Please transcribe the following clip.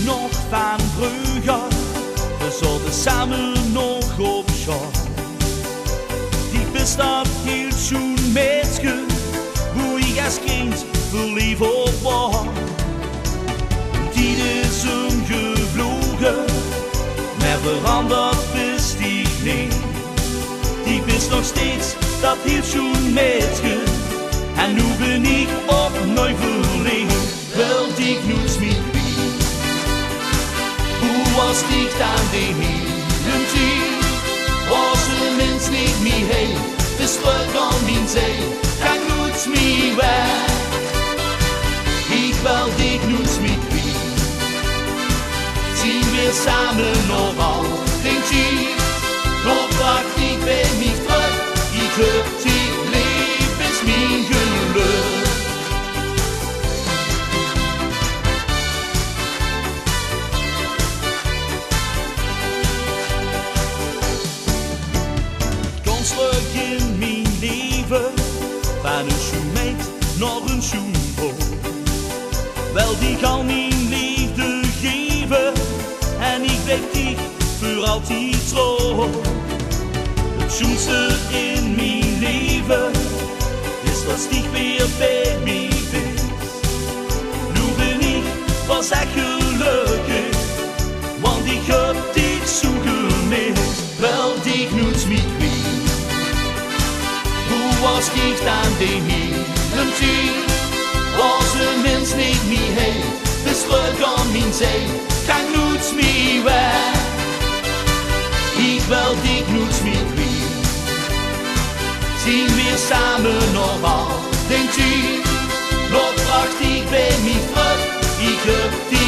nog van vroeger, we zouden samen nog op school. Die bestaat heel zo'n meisje, hoe ik als kind verliefd op was. Die is omgevlogen, maar veranderd is die niet. Die is nog steeds dat heel zo'n meisje, en nu ben ik opnieuw verliefd. Wel die knoets me kwijt. Hoe was ik dan die hele tijd? Was er mens niet meer heen? De sluk aan mijn zee, dat knoets me weg. Ik wil die knoets me kwijt. Zien we samen nog al den tijd? Nog wacht ik bij mij terug. Ik heb die levens mijn geluk. In mijn leven, van een schoenmeid naar een schoenboom. Wel, die kan mijn liefde geven, en ik weet die voor altijd trouw. Het schoonste in mijn leven is dat ik weer bij mij bent. Nu ben ik pas echt gelukkig, want ik heb dich zo gemist. Wel, die knoets me kwijt. Was ik dan die hele tijd? Was een mens niet meer heen? De sluk aan mijn zee, kan nooit meer weg. Ik wil die knoets meer kwijt. Zien we samen nog al den tijd? Nog wacht ik bij mij terug. Ik heb die